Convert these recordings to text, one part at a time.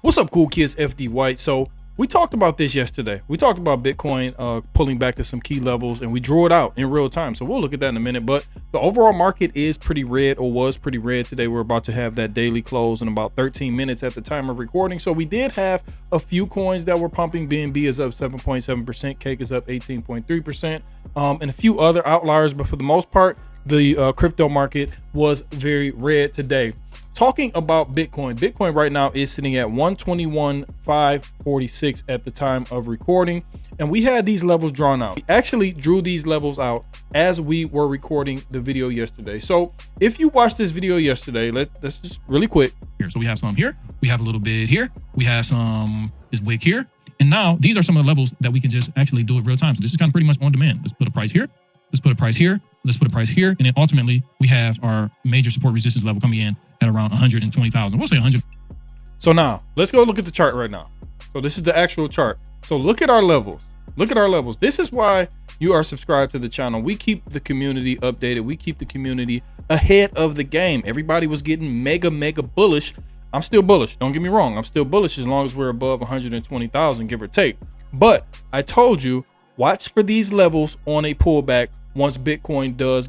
What's up, cool kids? FD White. So we talked about this yesterday. We talked about Bitcoin pulling back to some key levels, and we drew it out in real time. So we'll look at that in a minute. But the overall market is pretty red, or was pretty red today. We're about to have that daily close in about 13 minutes at the time of recording. So we did have a few coins that were pumping. BNB is up 7.7%. Cake is up 18.3%, and a few other outliers. But for the most part, the crypto market was very red today. Talking about Bitcoin right now is sitting at 121,546 at the time of recording, and we had these levels drawn out. We actually drew these levels out as we were recording the video yesterday. So if you watched this video yesterday, let's just really quick here. So we have some here, we have a little bit here, we have some this wick here, and now these are some of the levels that we can just actually do it real time. So this is kind of pretty much on demand. Let's put a price here, let's put a price here, let's put a price here, and then ultimately we have our major support resistance level coming in at around 120,000. We'll say 100. So now let's go look at the chart right now. So this is the actual chart. So look at our levels. Look at our levels. This is why you are subscribed to the channel. We keep the community updated. We keep the community ahead of the game. Everybody was getting mega bullish. I'm still bullish. Don't get me wrong. I'm still bullish as long as we're above 120,000, give or take. But I told you, watch for these levels on a pullback once Bitcoin does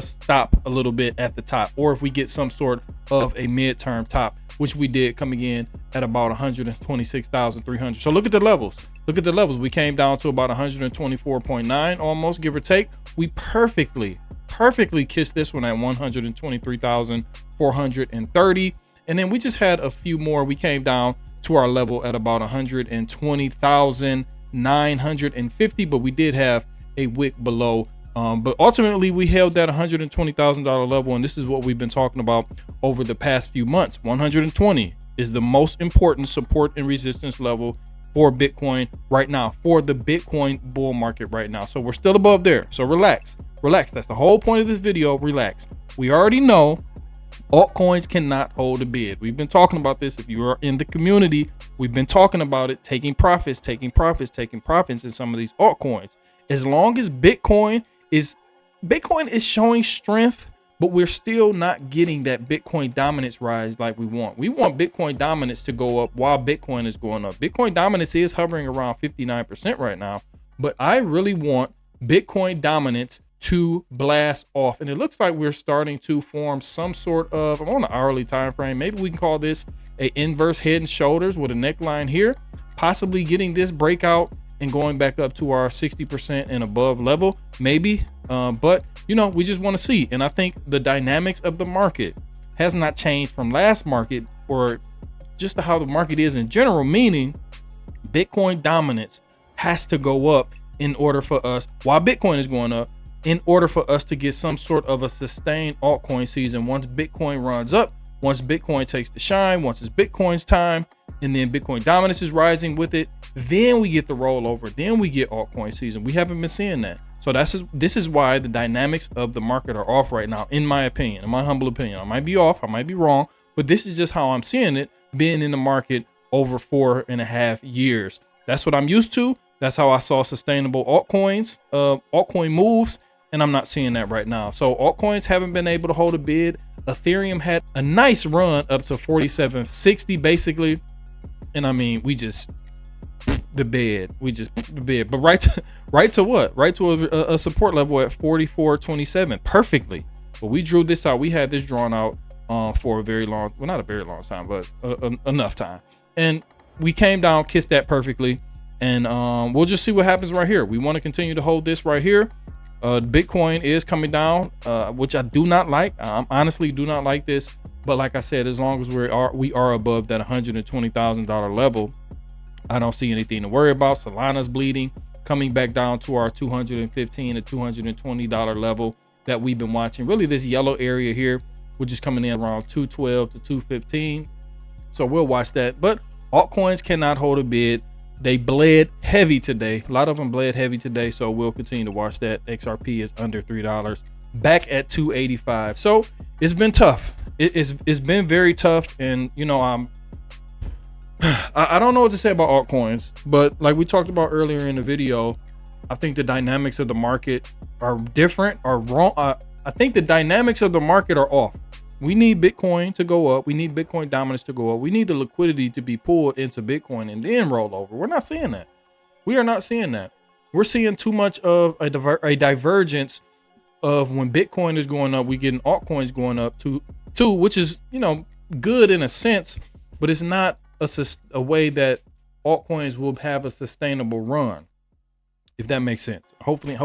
stop a little bit at the top, or if we get some sort of a midterm top, which we did coming in at about 126,300. So look at the levels. Look at the levels. We came down to about 124.9 almost, give or take. We perfectly kissed this one at 123,430. And then we just had a few more. We came down to our level at about 120,950, but we did have a wick below. But ultimately we held that $120,000 level, and this is what we've been talking about over the past few months. 120 is the most important support and resistance level for Bitcoin right now, for the Bitcoin bull market right now. So we're still above there. So relax. That's the whole point of this video. Relax. We already know altcoins cannot hold a bid. We've been talking about this. If you are in the community, we've been talking about it, taking profits in some of these altcoins. As long as Bitcoin is showing strength, but we're still not getting that Bitcoin dominance rise like we want. We want Bitcoin dominance to go up while Bitcoin is going up. Bitcoin dominance is hovering around 59% right now, but I really want Bitcoin dominance to blast off. And it looks like we're starting to form some sort of, I'm on an hourly time frame. Maybe we can call this a inverse head and shoulders with a neckline here, possibly getting this breakout and going back up to our 60% and above level, maybe. But you know, we just want to see. And I think the dynamics of the market has not changed from last market, or just how the market is in general, meaning Bitcoin dominance has to go up in order for us, while Bitcoin is going up, in order for us to get some sort of a sustained altcoin season. Once Bitcoin runs up, once Bitcoin takes the shine, once it's Bitcoin's time, and then Bitcoin dominance is rising with it, then we get the rollover, then we get altcoin season. We haven't been seeing that. So this is why the dynamics of the market are off right now, in my opinion, in my humble opinion. I might be off, I might be wrong, but this is just how I'm seeing it, being in the market over 4.5 years. That's what I'm used to. That's how I saw sustainable altcoins, altcoin moves, and I'm not seeing that right now. So altcoins haven't been able to hold a bid. Ethereum had a nice run up to 4760 basically, and I mean, we just the bed, but right to what? Right to a support level at 4427 perfectly. But we drew this out. We had this drawn out for a very long, well, not a very long time, but enough time. And we came down, kissed that perfectly. And we'll just see what happens right here. We want to continue to hold this right here. Bitcoin is coming down, which I do not like. I honestly do not like this. But like I said, as long as we are above that $120,000 level, I don't see anything to worry about. Solana's bleeding, coming back down to our $215 to $220 level that we've been watching. Really, this yellow area here, which is coming in around 212 to 215. So we'll watch that. But altcoins cannot hold a bid. They bled heavy today. A lot of them bled heavy today. So we'll continue to watch that. XRP is under $3, back at 285. So it's been tough. It's been very tough. And you know, I don't know what to say about altcoins, but like we talked about earlier in the video, I think the dynamics of the market are different, are wrong. I think the dynamics of the market are off. We need Bitcoin to go up. We need Bitcoin dominance to go up. We need the liquidity to be pulled into Bitcoin and then roll over. We're not seeing that. We are not seeing that. We're seeing too much of a divergence of when Bitcoin is going up, we getting altcoins going up too, which is, good in a sense, but it's not a way that altcoins will have a sustainable run, if that makes sense. Hopefully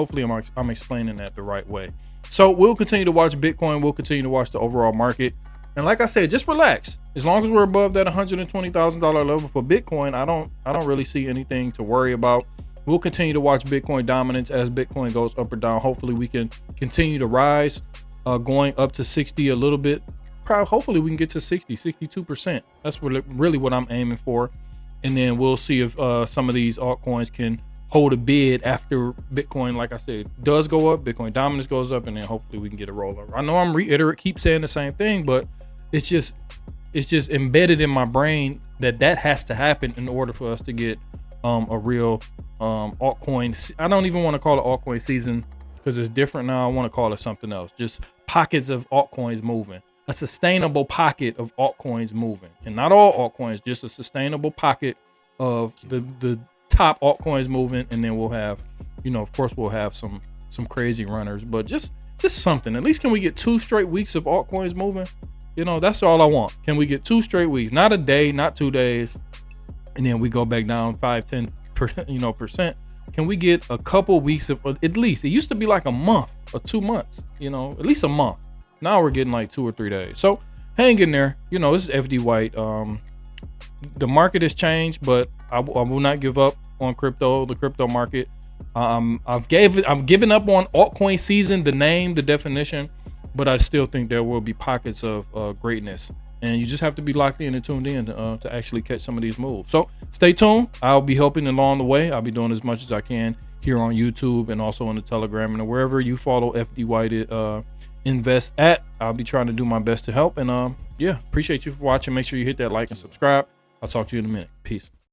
I'm explaining that the right way. So we'll continue to watch Bitcoin. We'll continue to watch the overall market. And like I said, just relax. As long as we're above that $120,000 level for Bitcoin, I don't really see anything to worry about. We'll continue to watch Bitcoin dominance as Bitcoin goes up or down. Hopefully we can continue to rise, going up to 60 a little bit. Hopefully we can get to 62%. That's really what I'm aiming for. And then we'll see if some of these altcoins can hold a bid after Bitcoin, like I said, does go up, Bitcoin dominance goes up, and then hopefully we can get a rollover. I know I'm keep saying the same thing, but it's just embedded in my brain that has to happen in order for us to get a real altcoin. I don't even want to call it altcoin season because it's different now. I want to call it something else. Just pockets of altcoins moving, a sustainable pocket of altcoins moving, and not all altcoins, just a sustainable pocket of the top altcoins moving. And then we'll have, of course we'll have some crazy runners, but just something. At least can we get 2 straight weeks of altcoins moving? That's all I want. Can we get 2 straight weeks? Not a day, not 2 days, and then we go back down 5-10%, percent. Can we get a couple weeks of, at least, it used to be like a month or 2 months, at least a month. Now we're getting like 2 or 3 days. So hang in there. This is FD White. The market has changed, but I will not give up on the crypto market. I'm giving up on altcoin season, the name, the definition, but I still think there will be pockets of greatness, and you just have to be locked in and tuned in to actually catch some of these moves. So stay tuned. I'll be helping along the way. I'll be doing as much as I can here on YouTube and also on the Telegram and wherever you follow FD White Invest at. I'll be trying to do my best to help. And appreciate you for watching. Make sure you hit that like and subscribe. I'll talk to you in a minute. Peace.